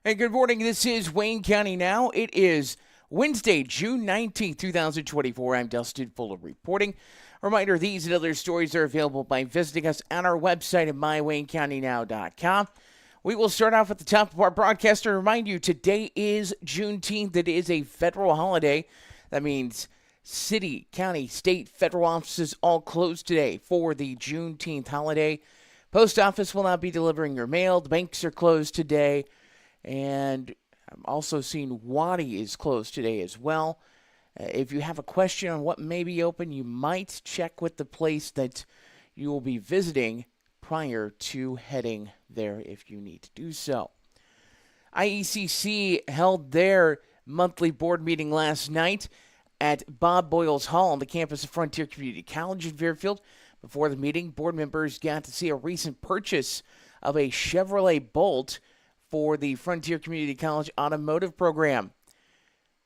Hey, good morning. This is Wayne County Now. It is Wednesday, June 19th, 2024. I'm Dustin Fuller reporting. Reminder, these and other stories are available by visiting us on our website at mywaynecountynow.com. We will start off at the top of our broadcast and remind you today is Juneteenth. It is a federal holiday. That means city, county, state, federal offices all closed today for the Juneteenth holiday. Post office will not be delivering your mail. The banks are closed today. And I'm also seeing Waddy is closed today as well. If you have a question on what may be open, you might check with the place that you will be visiting prior to heading there if you need to do so. IECC held their monthly board meeting last night at Bob Boyles Hall on the campus of Frontier Community College in Fairfield. Before the meeting, board members got to see a recent purchase of a Chevrolet Bolt for the Frontier Community College automotive program.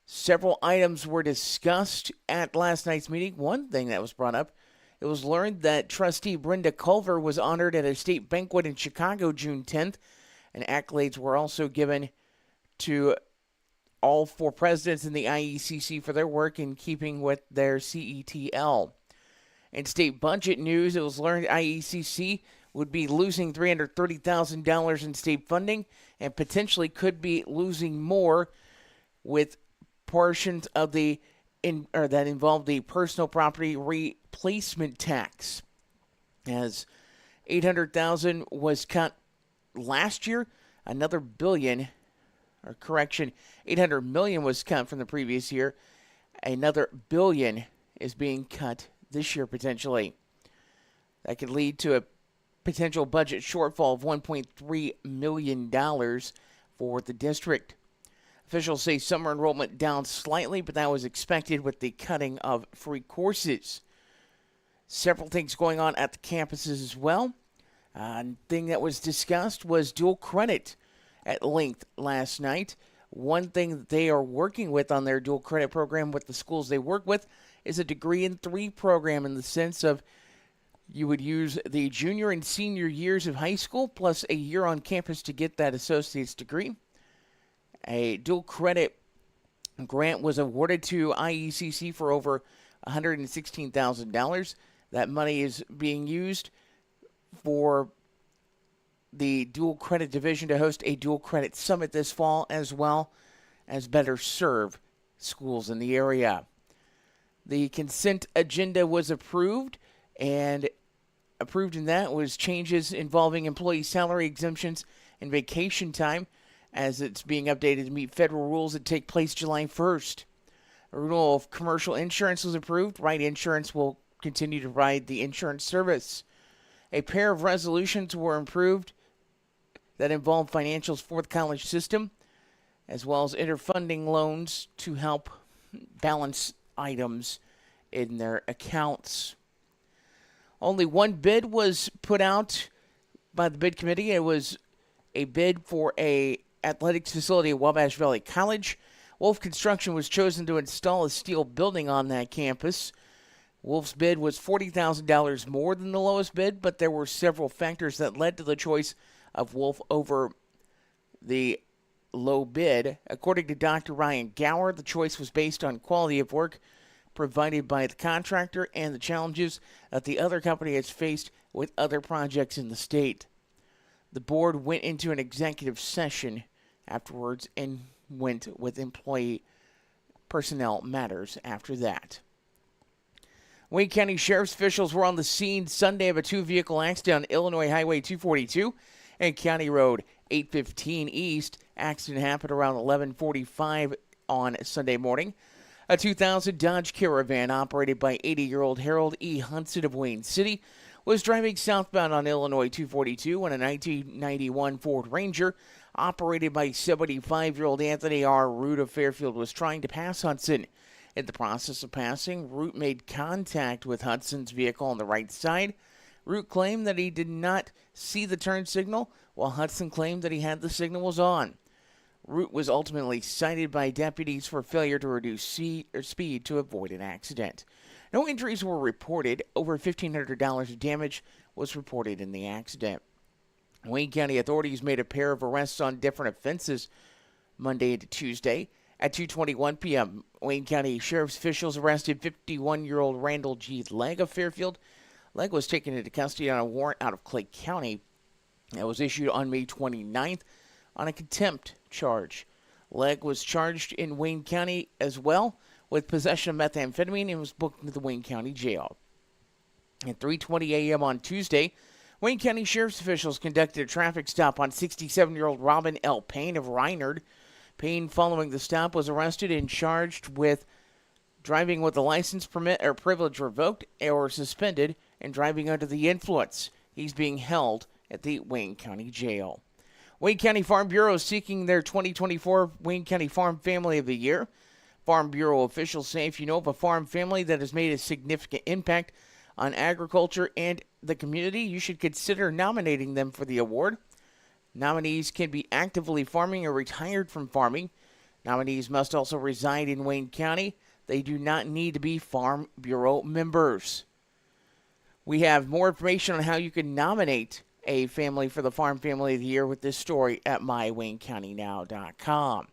Several items were discussed at last night's meeting. One thing that was brought up, it was learned that trustee Brenda Culver was honored at a state banquet in Chicago June 10th, and accolades were also given to all four presidents in the IECC for their work in keeping with their CETL. In state budget news, it was learned IECC would be losing $330,000 in state funding and potentially could be losing more with portions of that involve the personal property replacement tax. As $800,000 was cut last year, another $800 million was cut from the previous year. Another $1 billion is being cut this year potentially. That could lead to a potential budget shortfall of $1.3 million for the district. Officials say summer enrollment down slightly, but that was expected with the cutting of free courses. Several things going on at the campuses as well. Thing that was discussed was dual credit at length last night. One thing that they are working with on their dual credit program with the schools they work with is a degree in 3 program, in the sense of you would use the junior and senior years of high school plus a year on campus to get that associate's degree. A dual credit grant was awarded to IECC for over $116,000. That money is being used for the dual credit division to host a dual credit summit this fall, as well as better serve schools in the area. The consent agenda was approved, and approved in that was changes involving employee salary exemptions and vacation time, as it's being updated to meet federal rules that take place July 1st. A renewal of commercial insurance was approved. Wright Insurance will continue to provide the insurance service. A pair of resolutions were approved that involve financials for the college system, as well as interfunding loans to help balance items in their accounts. Only one bid was put out by the bid committee. It was a bid for a athletics facility at Wabash Valley College. Wolf Construction was chosen to install a steel building on that campus. Wolf's bid was $40,000 more than the lowest bid, but there were several factors that led to the choice of Wolf over the low bid. According to Dr. Ryan Gower, the choice was based on quality of work provided by the contractor and the challenges that the other company has faced with other projects in the state. The board went into an executive session afterwards and went with employee personnel matters after that. Wayne County Sheriff's officials were on the scene Sunday of a 2-vehicle accident on Illinois Highway 242 and County Road 815 East. Accident happened around 11:45 on Sunday morning. A 2000 Dodge Caravan operated by 80-year-old Harold E. Hudson of Wayne City was driving southbound on Illinois 242 when a 1991 Ford Ranger operated by 75-year-old Anthony R. Root of Fairfield was trying to pass Hudson. In the process of passing, Root made contact with Hudson's vehicle on the right side. Root claimed that he did not see the turn signal, while Hudson claimed that he had the signals on. Root was ultimately cited by deputies for failure to reduce speed to avoid an accident. No injuries were reported. Over $1,500 of damage was reported in the accident. Wayne County authorities made a pair of arrests on different offenses Monday into Tuesday. At 2:21 p.m., Wayne County Sheriff's officials arrested 51-year-old Randall G. Legg of Fairfield. Legg was taken into custody on a warrant out of Clay County that was issued on May 29th on a contempt charge. Legg was charged in Wayne County as well with possession of methamphetamine and was booked into the Wayne County Jail. At 3:20 a.m. on Tuesday, Wayne County Sheriff's officials conducted a traffic stop on 67-year-old Robin L. Payne of Reinard. Payne, following the stop, was arrested and charged with driving with a license, permit, or privilege revoked or suspended and driving under the influence. He's being held at the Wayne County Jail. Wayne County Farm Bureau is seeking their 2024 Wayne County Farm Family of the Year. Farm Bureau officials say if you know of a farm family that has made a significant impact on agriculture and the community, you should consider nominating them for the award. Nominees can be actively farming or retired from farming. Nominees must also reside in Wayne County. They do not need to be Farm Bureau members. We have more information on how you can nominate a family for the Farm Family of the Year with this story at mywaynecountynow.com.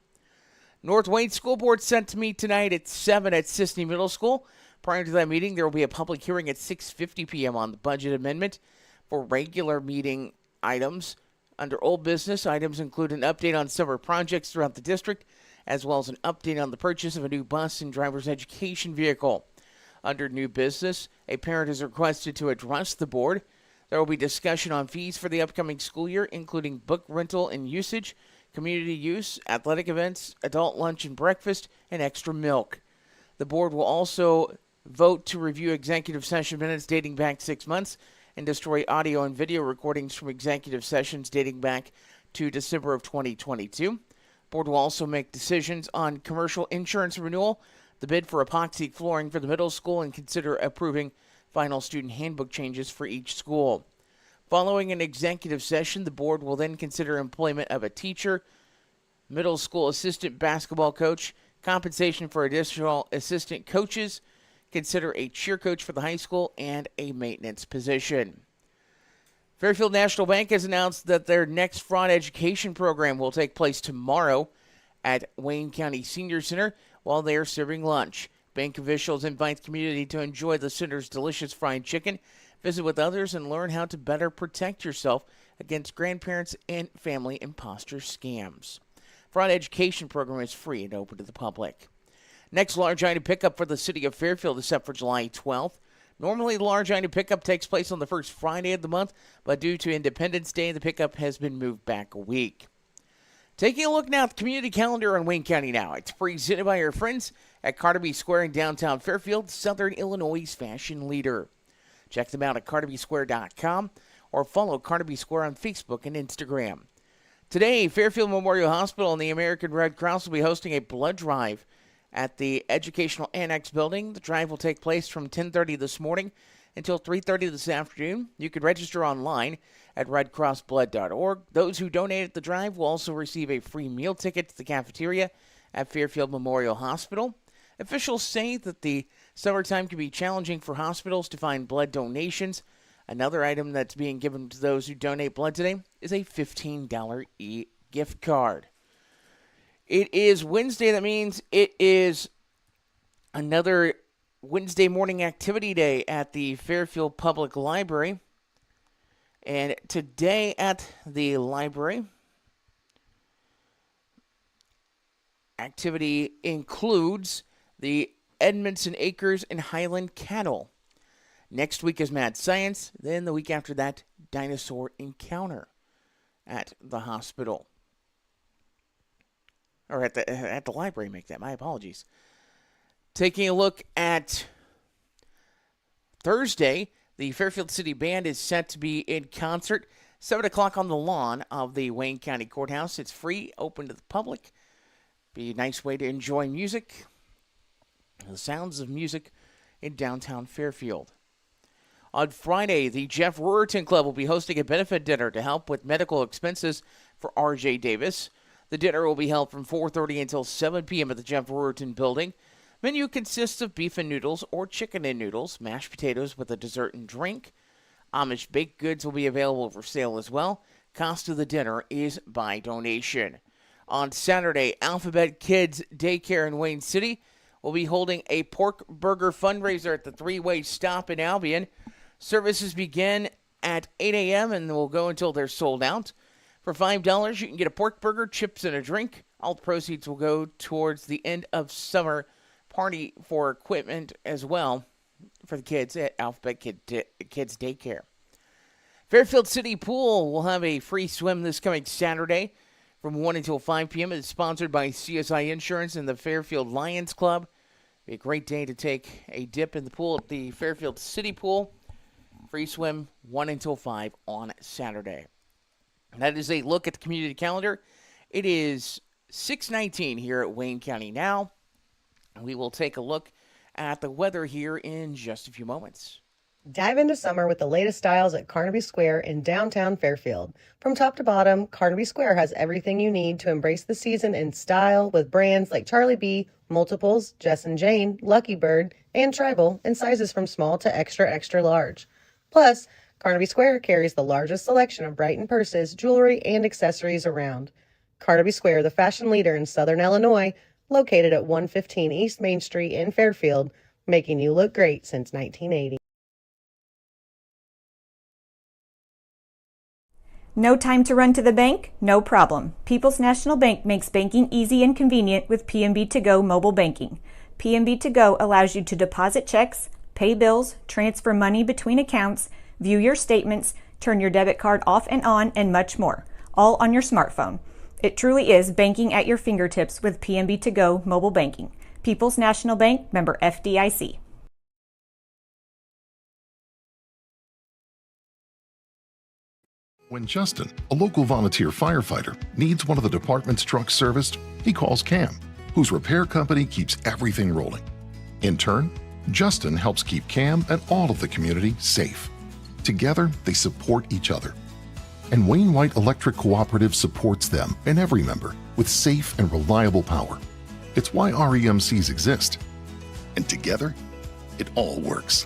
North Wayne School Board set to meet tonight at 7 at Sisney Middle School. Prior to that meeting, there will be a public hearing at 6:50 p.m. on the budget amendment. For regular meeting items, under old business, items include an update on summer projects throughout the district, as well as an update on the purchase of a new bus and driver's education vehicle. Under new business, a parent is requested to address the board. There will be discussion on fees for the upcoming school year, including book rental and usage, community use, athletic events, adult lunch and breakfast, and extra milk. The board will also vote to review executive session minutes dating back 6 months and destroy audio and video recordings from executive sessions dating back to December of 2022. Board will also make decisions on commercial insurance renewal, the bid for epoxy flooring for the middle school, and consider approving final student handbook changes for each school. Following an executive session, the board will then consider employment of a teacher, middle school assistant basketball coach, compensation for additional assistant coaches, consider a cheer coach for the high school, and a maintenance position. Fairfield National Bank has announced that their next fraud education program will take place tomorrow at Wayne County Senior Center while they are serving lunch. Bank officials invite the community to enjoy the center's delicious fried chicken, visit with others, and learn how to better protect yourself against grandparents and family imposter scams. Fraud education program is free and open to the public. Next large item pickup for the city of Fairfield is set for July 12th. Normally, the large item pickup takes place on the first Friday of the month, but due to Independence Day, the pickup has been moved back a week. Taking a look now at the community calendar on Wayne County Now. It's presented by our friends at Carnaby Square in downtown Fairfield, Southern Illinois' fashion leader. Check them out at carnabysquare.com or follow Carnaby Square on Facebook and Instagram. Today, Fairfield Memorial Hospital and the American Red Cross will be hosting a blood drive at the Educational Annex building. The drive will take place from 10:30 this morning until 3:30 this afternoon. You can register online at redcrossblood.org. Those who donate at the drive will also receive a free meal ticket to the cafeteria at Fairfield Memorial Hospital. Officials say that the summertime can be challenging for hospitals to find blood donations. Another item that's being given to those who donate blood today is a $15 gift card. It is Wednesday. That means it is another Wednesday morning activity day at the Fairfield Public Library. And today at the library, activity includes the Edmondson Acres and Highland Cattle. Next week is Mad Science. Then the week after that, Dinosaur Encounter at the hospital. Or at the library, make that. My apologies. Taking a look at Thursday, the Fairfield City Band is set to be in concert 7 o'clock on the lawn of the Wayne County Courthouse. It's free, open to the public. Be a nice way to enjoy music. The sounds of music in downtown Fairfield. On Friday, the Jeff Ruriton Club will be hosting a benefit dinner to help with medical expenses for R.J. Davis. The dinner will be held from 4:30 until 7 p.m. at the Jeff Ruriton Building. Menu consists of beef and noodles or chicken and noodles, mashed potatoes with a dessert and drink. Amish baked goods will be available for sale as well. Cost of the dinner is by donation. On Saturday, Alphabet Kids Daycare in Wayne City will be holding a pork burger fundraiser at the three-way stop in Albion. Services begin at 8 a.m. and will go until they're sold out. For $5, you can get a pork burger, chips, and a drink. All the proceeds will go towards the end of summer party for equipment as well for the kids at Alphabet Kids Daycare. Fairfield City Pool will have a free swim this coming Saturday from 1 until 5 p.m. It's sponsored by CSI Insurance and the Fairfield Lions Club. Be a great day to take a dip in the pool at the Fairfield City Pool. Free swim 1 until 5 on Saturday. That is a look at the community calendar. It is 6:19 here at Wayne County now. We will take a look at the weather here in just a few moments. Dive into summer with the latest styles at Carnaby Square in downtown Fairfield. From top to bottom, Carnaby Square has everything you need to embrace the season in style with brands like Charlie B, Multiples, Jess and Jane, Lucky Bird, and Tribal in sizes from small to extra, extra large. Plus, Carnaby Square carries the largest selection of Brighton purses, jewelry, and accessories around. Carnaby Square, the fashion leader in Southern Illinois, located at 115 East Main Street in Fairfield, making you look great since 1980. No time to run to the bank? No problem. People's National Bank makes banking easy and convenient with PNB To Go mobile banking. PNB To Go allows you to deposit checks, pay bills, transfer money between accounts, view your statements, turn your debit card off and on, and much more, all on your smartphone. It truly is banking at your fingertips with PNB To Go mobile banking. People's National Bank, member FDIC. When Justin, a local volunteer firefighter, needs one of the department's trucks serviced, he calls CAM, whose repair company keeps everything rolling. In turn, Justin helps keep CAM and all of the community safe. Together, they support each other. And Wayne White Electric Cooperative supports them and every member with safe and reliable power. It's why REMCs exist. And together, it all works.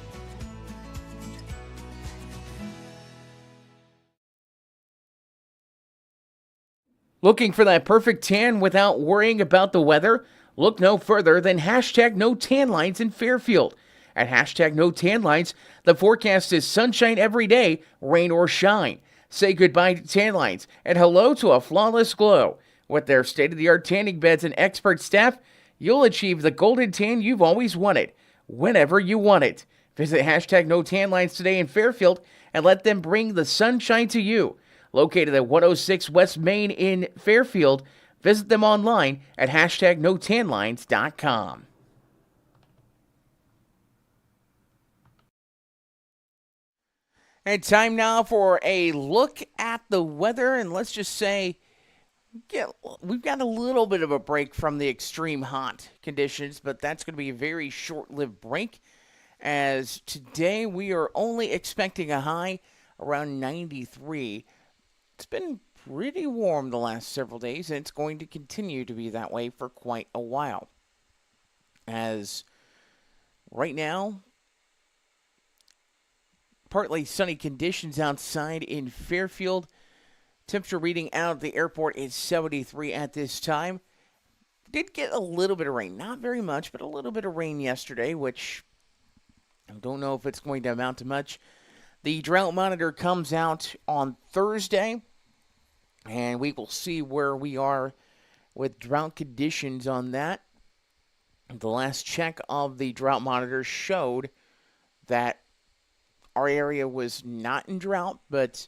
Looking for that perfect tan without worrying about the weather? Look no further than hashtag no tan lines in Fairfield. At hashtag no tan lines, the forecast is sunshine every day, rain or shine. Say goodbye to tan lines and hello to a flawless glow. With their state-of-the-art tanning beds and expert staff, you'll achieve the golden tan you've always wanted, whenever you want it. Visit hashtag no tan lines today in Fairfield and let them bring the sunshine to you. Located at 106 West Main in Fairfield, visit them online at hashtag notanlines.com. And time now for a look at the weather, and let's just say we've got a little bit of a break from the extreme hot conditions, but that's going to be a very short-lived break, as today we are only expecting a high around 93. It's been pretty warm the last several days, and it's going to continue to be that way for quite a while. As right now, partly sunny conditions outside in Fairfield. Temperature reading out at the airport is 73 at this time. Did get a little bit of rain. Not very much, but a little bit of rain yesterday, which I don't know if it's going to amount to much. The drought monitor comes out on Thursday, and we will see where we are with drought conditions on that. The last check of the drought monitor showed that our area was not in drought, but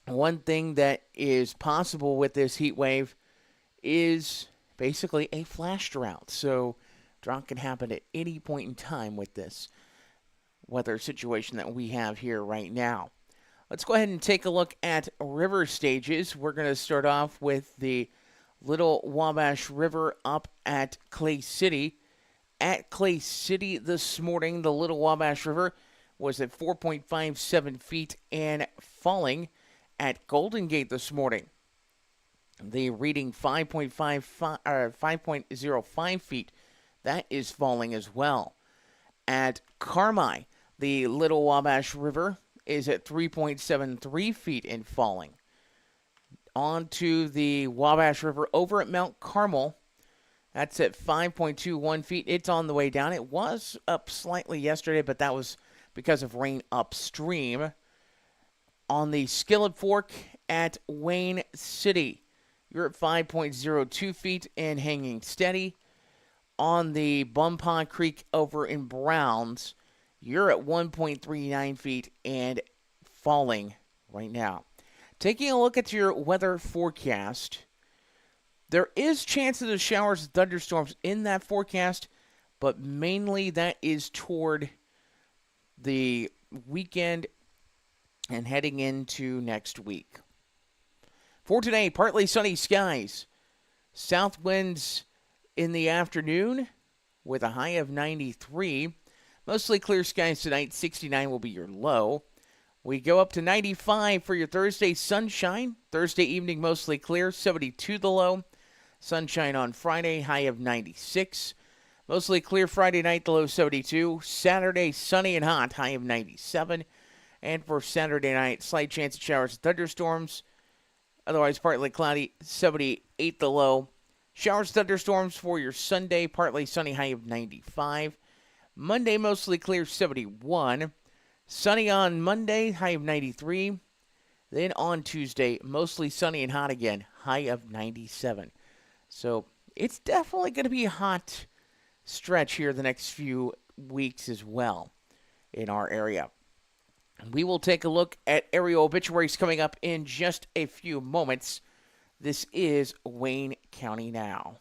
one thing that is possible with this heat wave is basically a flash drought. So drought can happen at any point in time with this weather situation that we have here right now. Let's go ahead and take a look at river stages. We're going to start off with the Little Wabash River up at Clay City. At Clay City this morning, the Little Wabash River was at 4.57 feet and falling. At Golden Gate this morning, the reading 5.05 feet. That is falling as well. At Carmi, the Little Wabash River is at 3.73 feet and falling. onto the Wabash River over at Mount Carmel. That's at 5.21 feet. It's on the way down. It was up slightly yesterday, but that was because of rain upstream. On the Skillet Fork at Wayne City, you're at 5.02 feet and hanging steady. On the Bumpaw Creek over in Browns, you're at 1.39 feet and falling right now. Taking a look at your weather forecast, there is chances of showers and thunderstorms in that forecast, but mainly that is toward the weekend and heading into next week. For today, partly sunny skies. South winds in the afternoon with a high of 93. Mostly clear skies tonight. 69 will be your low. We go up to 95 for your Thursday. Sunshine. Thursday evening, mostly clear. 72 the low. Sunshine on Friday. High of 96. Mostly clear Friday night. The low 72. Saturday, sunny and hot. High of 97. And for Saturday night, slight chance of showers and thunderstorms. Otherwise, partly cloudy. 78 the low. Showers, thunderstorms for your Sunday. Partly sunny. High of 95. Monday, mostly clear. 71. Sunny on Monday, high of 93. Then on Tuesday, mostly sunny and hot again, high of 97. So it's definitely going to be a hot stretch here the next few weeks as well in our area. We will take a look at area obituaries coming up in just a few moments. This is Wayne County Now.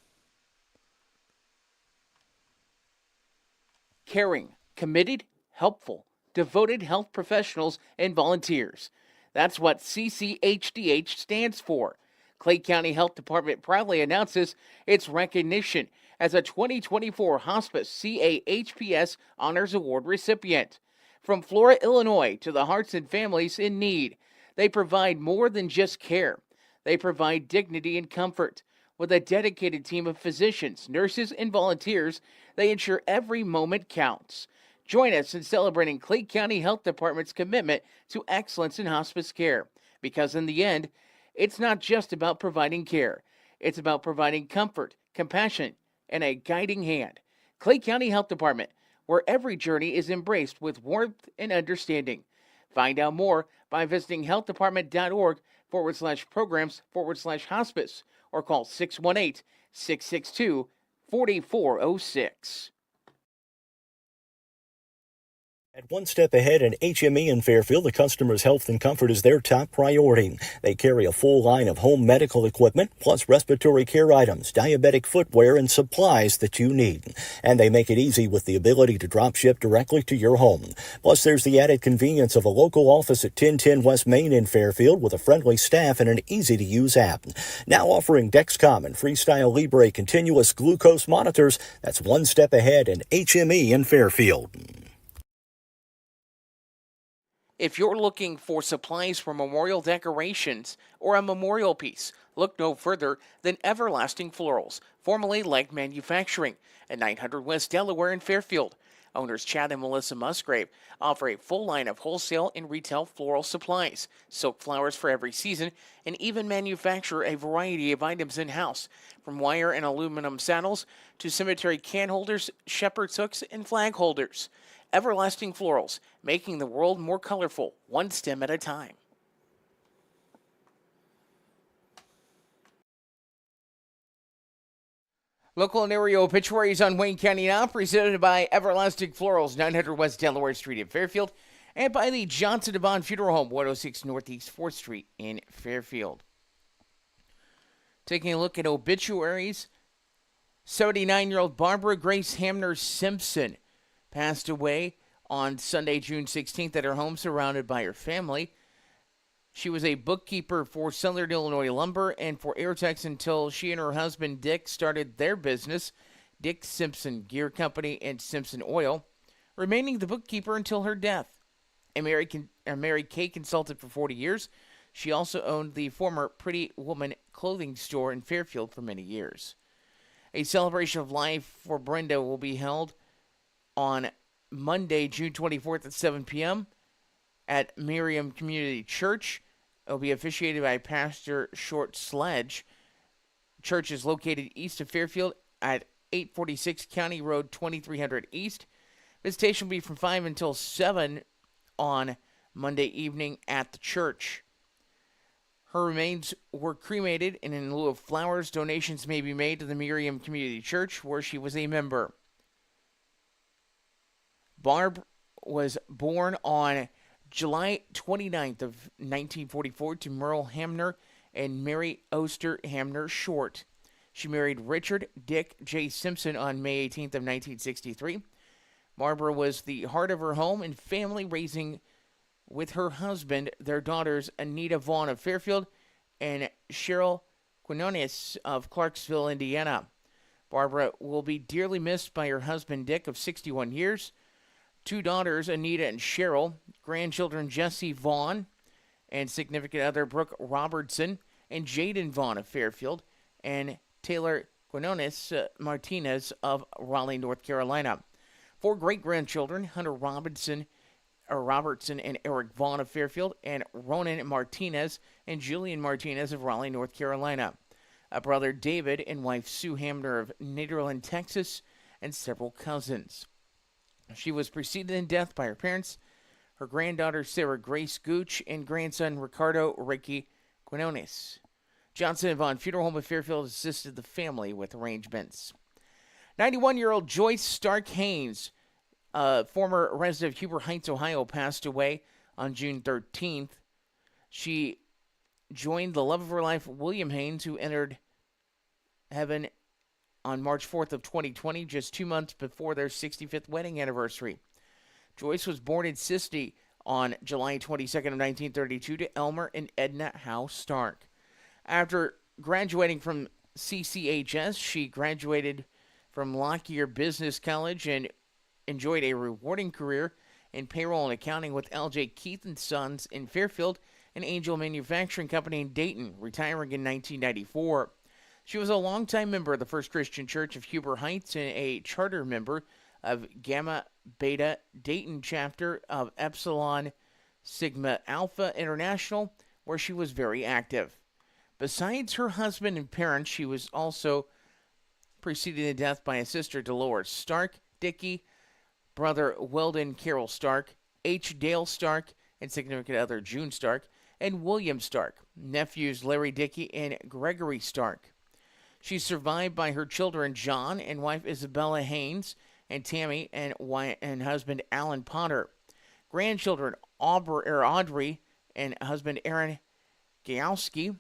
Caring, committed, helpful, devoted health professionals and volunteers. That's what CCHDH stands for. Clay County Health Department proudly announces its recognition as a 2024 Hospice CAHPS Honors Award recipient. From Flora, Illinois to the hearts and families in need, they provide more than just care. They provide dignity and comfort. With a dedicated team of physicians, nurses, and volunteers, they ensure every moment counts. Join us in celebrating Clay County Health Department's commitment to excellence in hospice care. Because in the end, it's not just about providing care. It's about providing comfort, compassion, and a guiding hand. Clay County Health Department, where every journey is embraced with warmth and understanding. Find out more by visiting healthdepartment.org/programs/hospice or call 618-662-4406. At One Step Ahead and HME in Fairfield, the customer's health and comfort is their top priority. They carry a full line of home medical equipment, plus respiratory care items, diabetic footwear, and supplies that you need. And they make it easy with the ability to drop ship directly to your home. Plus, there's the added convenience of a local office at 1010 West Main in Fairfield with a friendly staff and an easy-to-use app. Now offering Dexcom and Freestyle Libre continuous glucose monitors. That's One Step Ahead and HME in Fairfield. If you're looking for supplies for memorial decorations or a memorial piece, look no further than Everlasting Florals, formerly Leg Manufacturing, at 900 West Delaware in Fairfield. Owners Chad and Melissa Musgrave offer a full line of wholesale and retail floral supplies, silk flowers for every season, and even manufacture a variety of items in-house, from wire and aluminum saddles to cemetery can holders, shepherd's hooks, and flag holders. Everlasting Florals, making the world more colorful, one stem at a time. Local and area obituaries on Wayne County Now, presented by Everlasting Florals, 900 West Delaware Street in Fairfield, and by the Johnson Devon Funeral Home, 106 Northeast 4th Street in Fairfield. Taking a look at obituaries, 79-year-old Barbara Grace Hamner Simpson passed away on Sunday, June 16th at her home, surrounded by her family. She was a bookkeeper for Southern Illinois Lumber and for Airtex until she and her husband, Dick, started their business, Dick Simpson Gear Company and Simpson Oil, remaining the bookkeeper until her death. A Mary Kay consultant for 40 years, she also owned the former Pretty Woman clothing store in Fairfield for many years. A celebration of life for Brenda will be held on Monday, June 24th at 7 p.m. at Miriam Community Church. It will be officiated by Pastor Short Sledge. Church is located east of Fairfield at 846 County Road 2300 East. Visitation will be from 5 until 7 on Monday evening at the church. Her remains were cremated, and in lieu of flowers, donations may be made to the Miriam Community Church, where she was a member. Barb was born on July 29th of 1944 to Merle Hamner and Mary Oster Hamner Short. She married Richard Dick J. Simpson on May 18th of 1963. Barbara was the heart of her home and family, raising with her husband their daughters Anita Vaughn of Fairfield and Cheryl Quinones of Clarksville, Indiana. Barbara will be dearly missed by her husband Dick of 61 years, 2 daughters Anita and Cheryl, grandchildren Jesse Vaughn and significant other Brooke Robertson, and Jaden Vaughn of Fairfield, and Taylor Quinones Martinez of Raleigh, North Carolina. 4 great-grandchildren, Hunter Robertson and Eric Vaughn of Fairfield, and Ronan Martinez and Julian Martinez of Raleigh, North Carolina. A brother David and wife Sue Hamner of Nederland, Texas, and several cousins. She was preceded in death by her parents, her granddaughter Sarah Grace Gooch, and grandson Ricardo Ricky Quinones. Johnson and Vaughn Funeral Home of Fairfield assisted the family with arrangements. 91-year-old Joyce Stark Haynes, a former resident of Huber Heights, Ohio, passed away on June 13th. She joined the love of her life, William Haynes, who entered heaven on March 4th of 2020, just 2 months before their 65th wedding anniversary. Joyce was born in Sicily on July 22nd of 1932 to Elmer and Edna Howe Stark. After graduating from CCHS, she graduated from Lockyer Business College and enjoyed a rewarding career in payroll and accounting with L.J. Keith & Sons in Fairfield and Angel Manufacturing Company in Dayton, retiring in 1994. She was a longtime member of the First Christian Church of Huber Heights and a charter member of Gamma Beta Dayton chapter of Epsilon Sigma Alpha International, where she was very active. Besides her husband and parents, she was also preceded in death by a sister, Dolores Stark, Dickey, brother Weldon Carroll Stark, H. Dale Stark, and significant other June Stark, and William Stark, nephews Larry Dickey and Gregory Stark. She's survived by her children John and wife Isabella Haynes, and Tammy and husband Alan Potter. Grandchildren Audrey and husband Aaron Gajowski,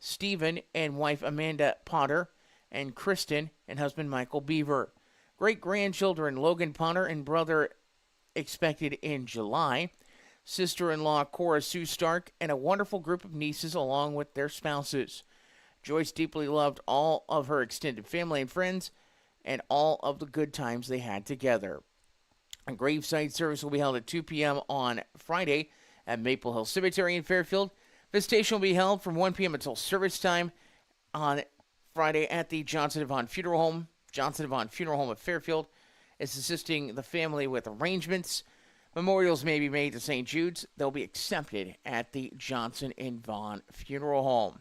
Stephen and wife Amanda Potter, and Kristen and husband Michael Beaver. Great-grandchildren Logan Potter and brother expected in July. Sister-in-law Cora Sue Stark, and a wonderful group of nieces along with their spouses. Joyce deeply loved all of her extended family and friends and all of the good times they had together. A graveside service will be held at 2 p.m. on Friday at Maple Hill Cemetery in Fairfield. Visitation will be held from 1 p.m. until service time on Friday at the Johnson & Vaughn Funeral Home. Johnson & Vaughn Funeral Home of Fairfield is assisting the family with arrangements. Memorials may be made to St. Jude's. They'll be accepted at the Johnson & Vaughn Funeral Home.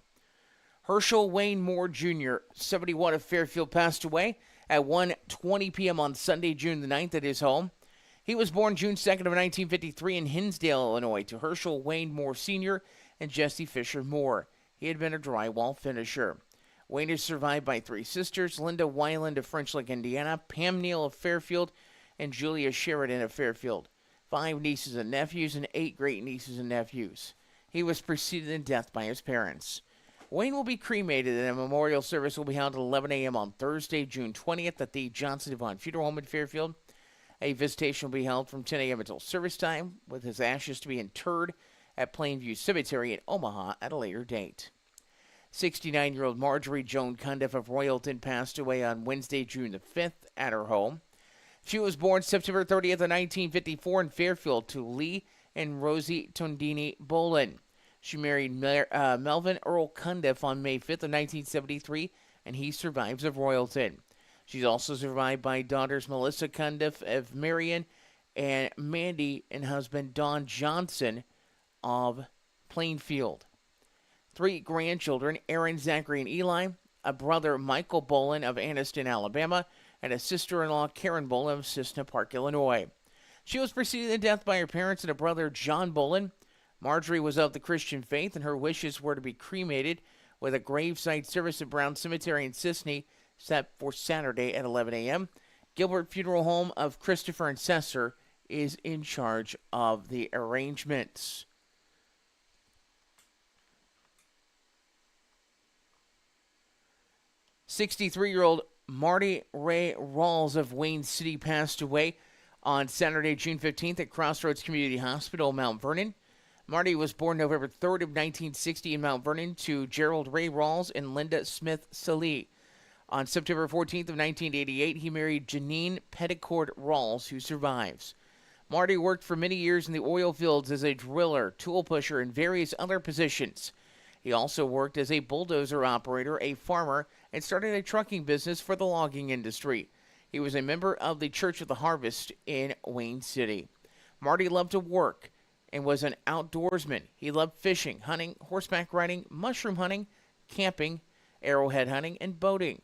Herschel Wayne Moore Jr., 71 of Fairfield, passed away at 1:20 p.m. on Sunday, June the 9th at his home. He was born June 2nd of 1953 in Hinsdale, Illinois, to Herschel Wayne Moore Sr. and Jessie Fisher Moore. He had been a drywall finisher. Wayne is survived by 3 sisters, Linda Weiland of French Lick, Indiana, Pam Neal of Fairfield, and Julia Sheridan of Fairfield. 5 nieces and nephews, and 8 great-nieces and nephews. He was preceded in death by his parents. Wayne will be cremated, and a memorial service will be held at 11 a.m. on Thursday, June 20th at the Johnson & Vaughn Funeral Home in Fairfield. A visitation will be held from 10 a.m. until service time, with his ashes to be interred at Plainview Cemetery in Omaha at a later date. 69-year-old Marjorie Joan Cundiff of Royalton passed away on Wednesday, June the 5th at her home. She was born September 30th of 1954 in Fairfield to Lee and Rosie Tondini Bolin. She married Melvin Earl Cundiff on May 5th of 1973, and he survives of Royalton. She's also survived by daughters Melissa Cundiff of Marion and Mandy and husband Don Johnson of Plainfield. 3 grandchildren, Aaron, Zachary, and Eli, a brother, Michael Bolin of Anniston, Alabama, and a sister-in-law, Karen Bolin of Cissna Park, Illinois. She was preceded in death by her parents and a brother, John Bolin. Marjorie was of the Christian faith, and her wishes were to be cremated with a graveside service at Brown Cemetery in Sisney set for Saturday at 11 a.m. Gilbert Funeral Home of Christopher and Cesar is in charge of the arrangements. "63-year-old Marty Ray Rawls of Wayne City passed away on Saturday, June 15th at Crossroads Community Hospital, Mount Vernon. Marty was born November 3rd of 1960 in Mount Vernon to Gerald Ray Rawls and Linda Smith Salee. On September 14th of 1988, he married Janine Petticord Rawls, who survives. Marty worked for many years in the oil fields as a driller, tool pusher, and various other positions. He also worked as a bulldozer operator, a farmer, and started a trucking business for the logging industry. He was a member of the Church of the Harvest in Wayne City. Marty loved to work and was an outdoorsman. He loved fishing, hunting, horseback riding, mushroom hunting, camping, arrowhead hunting, and boating.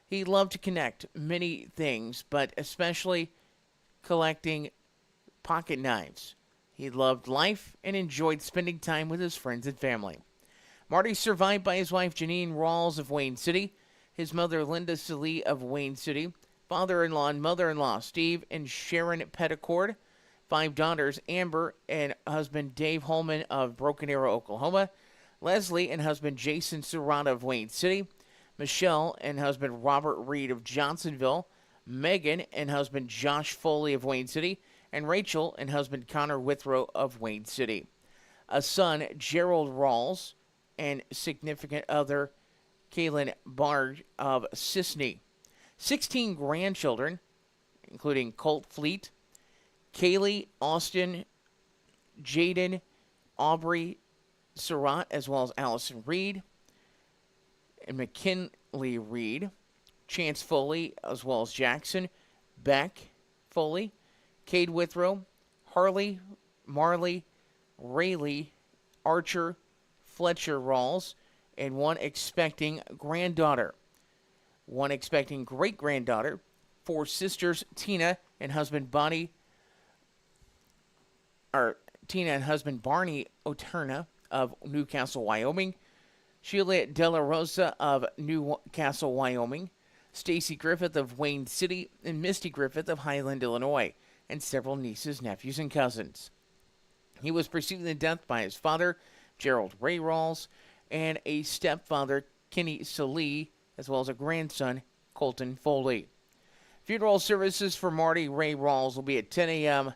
He loved to connect many things, but especially collecting pocket knives. He loved life and enjoyed spending time with his friends and family. Marty is survived by his wife Janine Rawls of Wayne City, his mother Linda Salee of Wayne City, father-in-law and mother-in-law Steve and Sharon Petticord, 5 daughters Amber and husband Dave Holman of Broken Arrow, Oklahoma, Leslie and husband Jason Serrata of Wayne City, Michelle and husband Robert Reed of Johnsonville, Megan and husband Josh Foley of Wayne City, and Rachel and husband Connor Withrow of Wayne City. A son, Gerald Rawls, and significant other, Kaylin Bard of Sisney. 16 grandchildren, including Colt Fleet, Kaylee, Austin, Jaden, Aubrey Surratt, as well as Allison Reed, and McKinley Reed, Chance Foley, as well as Jackson, Beck Foley, Cade Withrow, Harley, Marley, Rayleigh, Archer, Fletcher Rawls, and one expecting granddaughter. One expecting great-granddaughter, 4 sisters, Tina and husband Barney Oterna of Newcastle, Wyoming, Sheila Della Rosa of Newcastle, Wyoming, Stacy Griffith of Wayne City, and Misty Griffith of Highland, Illinois, and several nieces, nephews, and cousins. He was preceded in death by his father, Gerald Ray Rawls, and a stepfather, Kenny Salee, as well as a grandson, Colton Foley. Funeral services for Marty Ray Rawls will be at 10 a.m.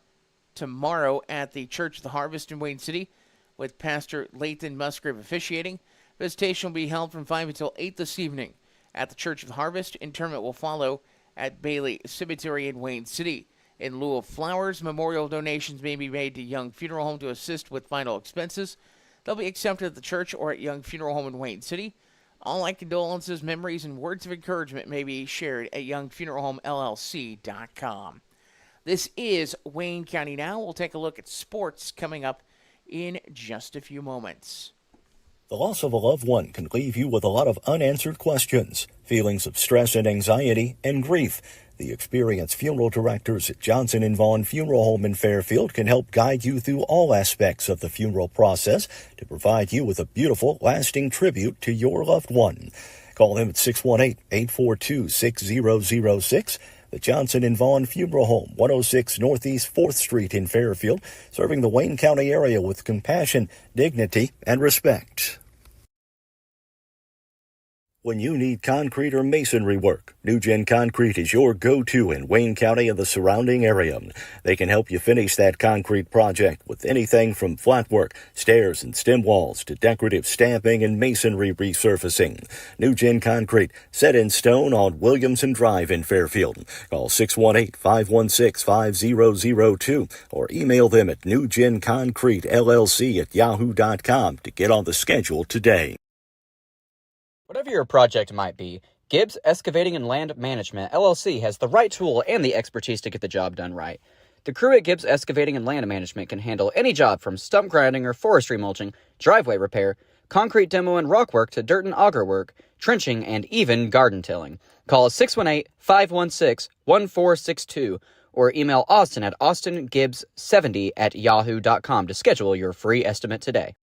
tomorrow at the Church of the Harvest in Wayne City, with Pastor Lathan Musgrave officiating. Visitation will be held from 5 until 8 this evening at the Church of the Harvest. Interment will follow at Bailey Cemetery in Wayne City. In lieu of flowers, memorial donations may be made to Young Funeral Home to assist with final expenses. They'll be accepted at the church or at Young Funeral Home in Wayne City. All like condolences, memories, and words of encouragement may be shared at youngfuneralhomellc.com. This is Wayne County Now. We'll take a look at sports coming up in just a few moments. The loss of a loved one can leave you with a lot of unanswered questions, feelings of stress and anxiety, and grief. The experienced funeral directors at Johnson & Vaughn Funeral Home in Fairfield can help guide you through all aspects of the funeral process to provide you with a beautiful, lasting tribute to your loved one. Call them at 618-842-6006. The Johnson & Vaughn Funeral Home, 106 Northeast 4th Street in Fairfield, serving the Wayne County area with compassion, dignity, and respect. When you need concrete or masonry work, NewGen Concrete is your go-to in Wayne County and the surrounding area. They can help you finish that concrete project with anything from flat work, stairs and stem walls to decorative stamping and masonry resurfacing. NewGen Concrete, set in stone on Williamson Drive in Fairfield. Call 618-516-5002 or email them at newgenconcretellc@yahoo.com to get on the schedule today. Whatever your project might be, Gibbs Excavating and Land Management, LLC has the right tool and the expertise to get the job done right. The crew at Gibbs Excavating and Land Management can handle any job from stump grinding or forestry mulching, driveway repair, concrete demo and rock work to dirt and auger work, trenching, and even garden tilling. Call 618-516-1462 or email Austin at austingibbs70@yahoo.com to schedule your free estimate today.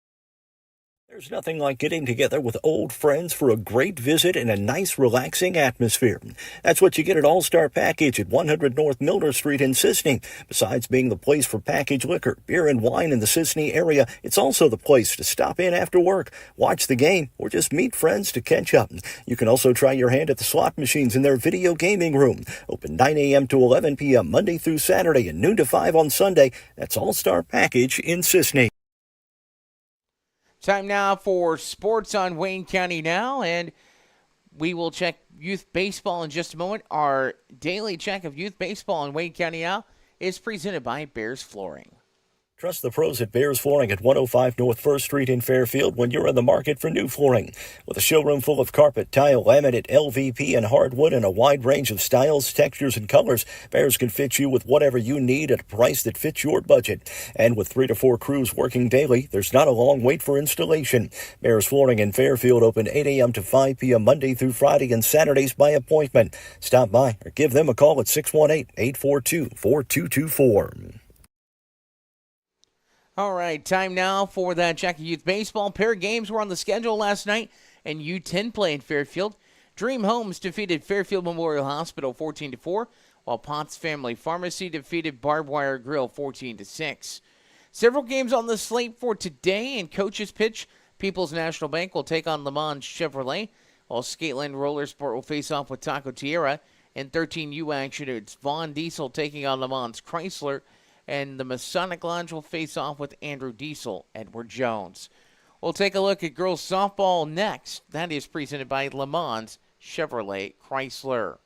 There's nothing like getting together with old friends for a great visit in a nice, relaxing atmosphere. That's what you get at All-Star Package at 100 North Milner Street in Sisney. Besides being the place for packaged liquor, beer, and wine in the Sisney area, it's also the place to stop in after work, watch the game, or just meet friends to catch up. You can also try your hand at the slot machines in their video gaming room. Open 9 a.m. to 11 p.m. Monday through Saturday and noon to 5 on Sunday. That's All-Star Package in Sisney. Time now for sports on Wayne County Now, and we will check youth baseball in just a moment. Our daily check of youth baseball in Wayne County Now is presented by Bears Flooring. Trust the pros at Bears Flooring at 105 North 1st Street in Fairfield when you're in the market for new flooring. With a showroom full of carpet, tile, laminate, LVP, and hardwood in a wide range of styles, textures, and colors, Bears can fit you with whatever you need at a price that fits your budget. And with 3 to 4 crews working daily, there's not a long wait for installation. Bears Flooring in Fairfield open 8 a.m. to 5 p.m. Monday through Friday and Saturdays by appointment. Stop by or give them a call at 618-842-4224. All right, time now for that check of youth baseball. Pair of games were on the schedule last night, and U10 play in Fairfield. Dream Homes defeated Fairfield Memorial Hospital 14-4, while Potts Family Pharmacy defeated Barbed Wire Grill 14-6. Several games on the slate for today. In coach's pitch, People's National Bank will take on Le Mans Chevrolet, while Skateland Roller Sport will face off with Taco Tierra. In 13U action, it's Vaughn Diesel taking on Le Mans Chrysler, and the Masonic Lodge will face off with Andrew Diesel, Edward Jones. We'll take a look at girls softball next. That is presented by Le Mans Chevrolet Chrysler.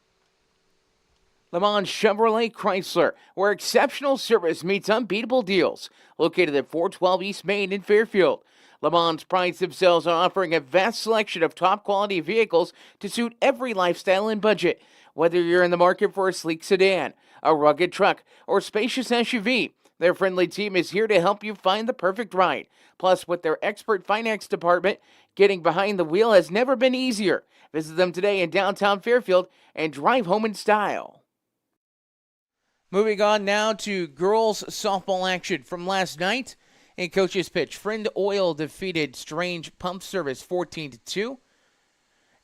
Le Mans Chevrolet Chrysler, where exceptional service meets unbeatable deals. Located at 412 East Main in Fairfield. Le Mans prides themselves on offering a vast selection of top-quality vehicles to suit every lifestyle and budget. Whether you're in the market for a sleek sedan, a rugged truck, or spacious SUV, their friendly team is here to help you find the perfect ride. Plus, with their expert finance department, getting behind the wheel has never been easier. Visit them today in downtown Fairfield and drive home in style. Moving on now to girls softball action from last night. In coach's pitch, Friend Oil defeated Strange Pump Service 14-2.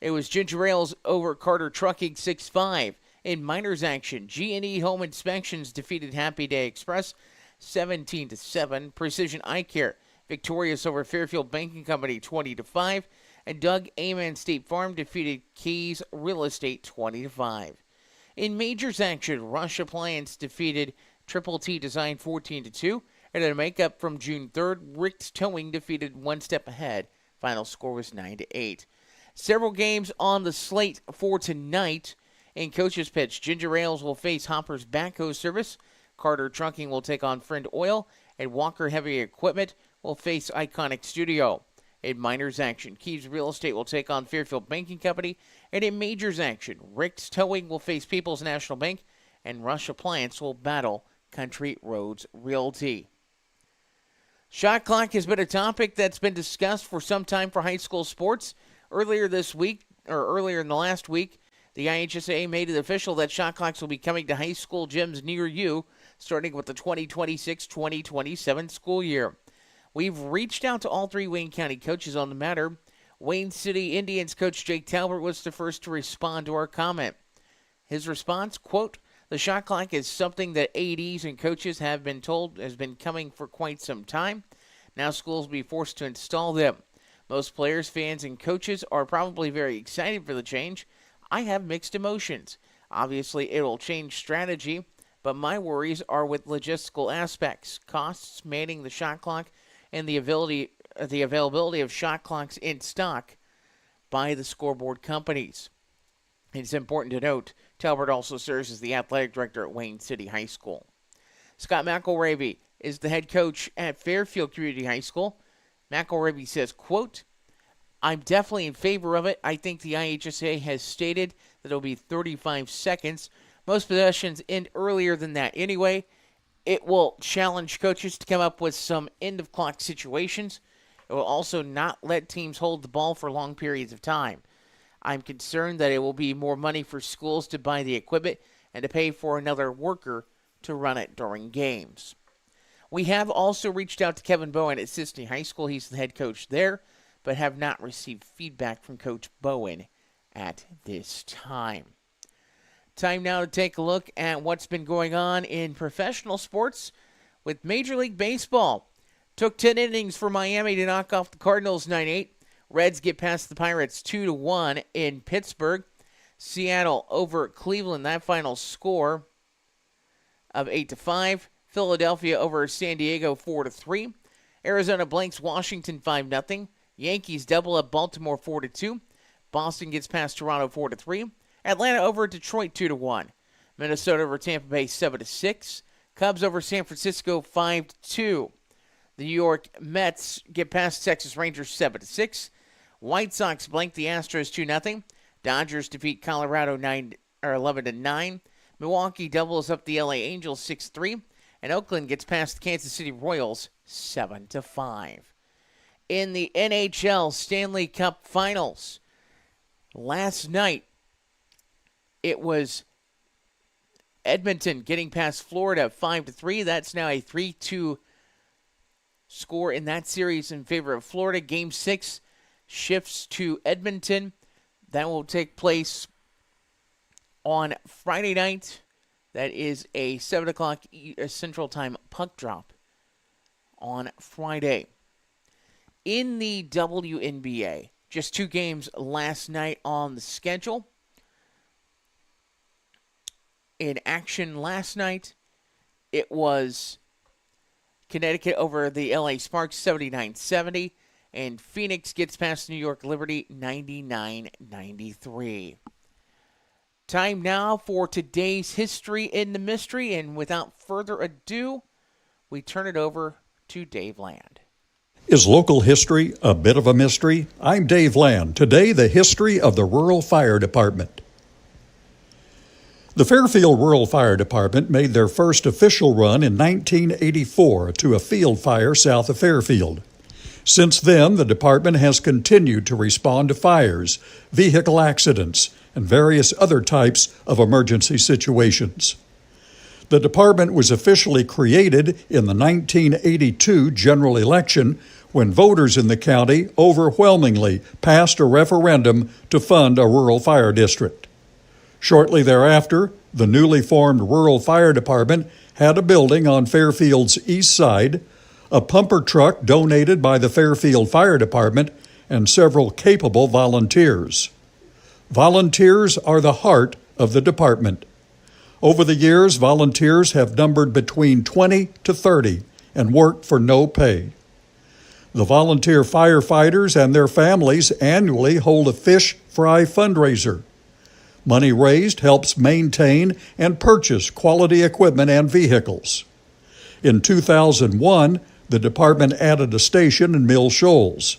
It was Ginger Ales over Carter Trucking 6-5. In minors action, G&E Home Inspections defeated Happy Day Express 17-7. Precision Eye Care victorious over Fairfield Banking Company 20-5. And Doug Amen State Farm defeated Keys Real Estate 20-5. In majors action, Rush Appliance defeated Triple T Design 14-2. And in a makeup from June 3rd, Rick's Towing defeated One Step Ahead. Final score was 9-8. Several games on the slate for tonight. In coach's pitch, Ginger Ales will face Hopper's Backhoe Service. Carter Trucking will take on Friend Oil. And Walker Heavy Equipment will face Iconic Studio. In minors action, Keys Real Estate will take on Fairfield Banking Company. And in majors action, Rick's Towing will face People's National Bank. And Rush Appliance will battle Country Roads Realty. Shot clock has been a topic that's been discussed for some time for high school sports. Earlier in the last week, the IHSA made it official that shot clocks will be coming to high school gyms near you, starting with the 2026-2027 school year. We've reached out to all three Wayne County coaches on the matter. Wayne City Indians coach Jake Talbert was the first to respond to our comment. His response, quote, "The shot clock is something that ADs and coaches have been told has been coming for quite some time. Now schools will be forced to install them. Most players, fans, and coaches are probably very excited for the change. I have mixed emotions. Obviously, it will change strategy, but my worries are with logistical aspects, costs, manning the shot clock, and the availability of shot clocks in stock by the scoreboard companies." It's important to note, Talbert also serves as the athletic director at Wayne City High School. Scott McElravy is the head coach at Fairfield Community High School. McElravy says, quote, "I'm definitely in favor of it. I think the IHSA has stated that it'll be 35 seconds. Most possessions end earlier than that anyway. It will challenge coaches to come up with some end-of-clock situations. It will also not let teams hold the ball for long periods of time. I'm concerned that it will be more money for schools to buy the equipment and to pay for another worker to run it during games. We have also reached out to Kevin Bowen at Sisney High School. He's the head coach there, but have not received feedback from Coach Bowen at this time. Time now to take a look at what's been going on in professional sports with Major League Baseball. Took 10 innings for Miami to knock off the Cardinals 9-8. Reds get past the Pirates 2-1 in Pittsburgh. Seattle over Cleveland, that final score of 8-5. Philadelphia over San Diego 4-3. Arizona blanks Washington 5-0. Yankees double up Baltimore 4-2. Boston gets past Toronto 4-3. Atlanta over Detroit 2-1. Minnesota over Tampa Bay 7-6. Cubs over San Francisco 5-2. The New York Mets get past Texas Rangers 7-6. White Sox blank the Astros 2-0. Dodgers defeat Colorado 11-9. Milwaukee doubles up the LA Angels 6-3. And Oakland gets past the Kansas City Royals 7-5. In the NHL Stanley Cup Finals, last night it was Edmonton getting past Florida 5-3. That's now a 3-2 score in that series in favor of Florida. Game 6 shifts to Edmonton. That will take place on Friday night. That is a 7 o'clock Central Time puck drop on Friday. In the WNBA, just 2 games last night on the schedule. In action last night, it was Connecticut over the LA Sparks 79-70, and Phoenix gets past New York Liberty 99-93. Time now for today's History in the Mystery, and without further ado, we turn it over to Dave Land. Is local history a bit of a mystery? I'm Dave Land. Today, the history of the Rural Fire Department. The Fairfield Rural Fire Department made their first official run in 1984 to a field fire south of Fairfield. Since then, the department has continued to respond to fires, vehicle accidents, and various other types of emergency situations. The department was officially created in the 1982 general election when voters in the county overwhelmingly passed a referendum to fund a rural fire district. Shortly thereafter, the newly formed Rural Fire Department had a building on Fairfield's east side, a pumper truck donated by the Fairfield Fire Department, and several capable volunteers. Volunteers are the heart of the department. Over the years, volunteers have numbered between 20 to 30 and worked for no pay. The volunteer firefighters and their families annually hold a fish fry fundraiser. Money raised helps maintain and purchase quality equipment and vehicles. In 2001, the department added a station in Mill Shoals.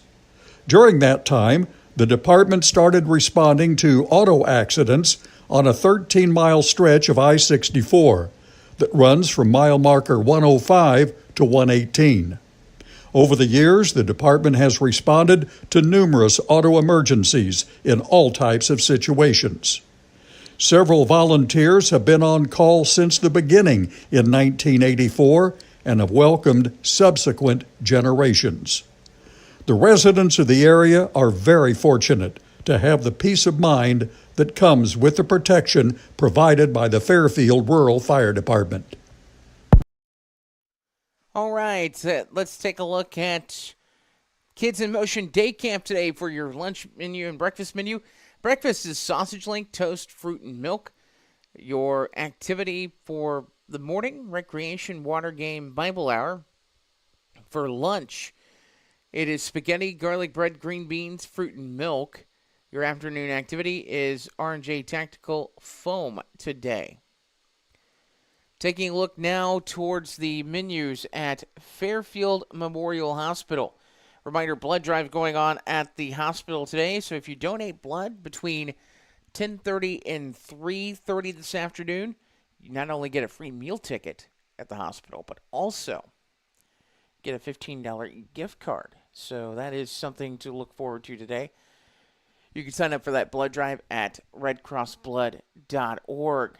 During that time, the department started responding to auto accidents on a 13-mile stretch of I-64 that runs from mile marker 105 to 118. Over the years, the department has responded to numerous auto emergencies in all types of situations. Several volunteers have been on call since the beginning in 1984 and have welcomed subsequent generations. The residents of the area are very fortunate to have the peace of mind that comes with the protection provided by the Fairfield Rural Fire Department. All right, let's take a look at Kids in Motion Day Camp today for your lunch menu and breakfast menu. Breakfast is sausage link, toast, fruit, and milk. Your activity for the morning, recreation, water game, Bible hour. For lunch, it is spaghetti, garlic bread, green beans, fruit, and milk. Your afternoon activity is R&J Tactical Foam today. Taking a look now towards the menus at Fairfield Memorial Hospital. Reminder, blood drive going on at the hospital today. So if you donate blood between 10:30 and 3:30 this afternoon, you not only get a free meal ticket at the hospital, but also get a $15 gift card. So that is something to look forward to today. You can sign up for that blood drive at redcrossblood.org.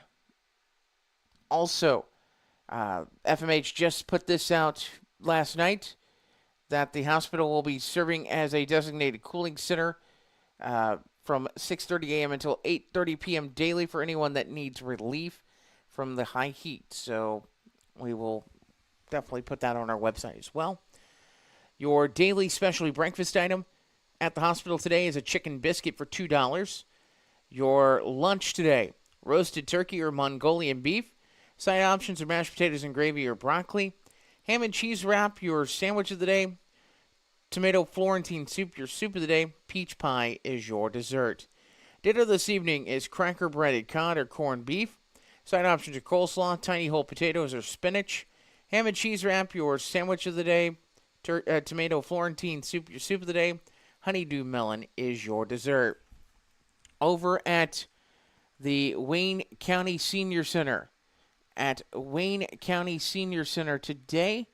Also, FMH just put this out last night that the hospital will be serving as a designated cooling center from 6:30 a.m. until 8:30 p.m. daily for anyone that needs relief from the high heat. So we will definitely put that on our website as well. Your daily specialty breakfast item at the hospital today is a chicken biscuit for $2. Your lunch today, roasted turkey or Mongolian beef. Side options are mashed potatoes and gravy or broccoli. Ham and cheese wrap, your sandwich of the day. Tomato Florentine soup, your soup of the day. Peach pie is your dessert. Dinner this evening is cracker breaded cod or corned beef. Side options are coleslaw, tiny whole potatoes, or spinach. Ham and cheese wrap, your sandwich of the day. Tomato Florentine soup, your soup of the day. Honeydew melon is your dessert. Over at the Wayne County Senior Center. At Wayne County Senior Center today,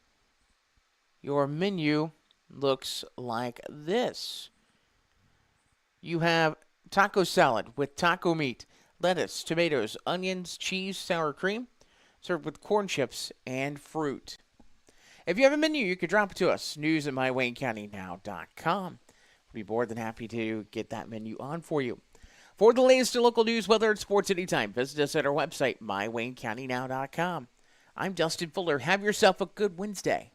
your menu looks like this. You have taco salad with taco meat, lettuce, tomatoes, onions, cheese, sour cream, served with corn chips and fruit. If you have a menu, you can drop it to us, news@mywaynecountynow.com. We'll be more than happy to get that menu on for you. For the latest in local news, weather, and sports anytime, visit us at our website, mywaynecountynow.com. I'm Dustin Fuller. Have yourself a good Wednesday.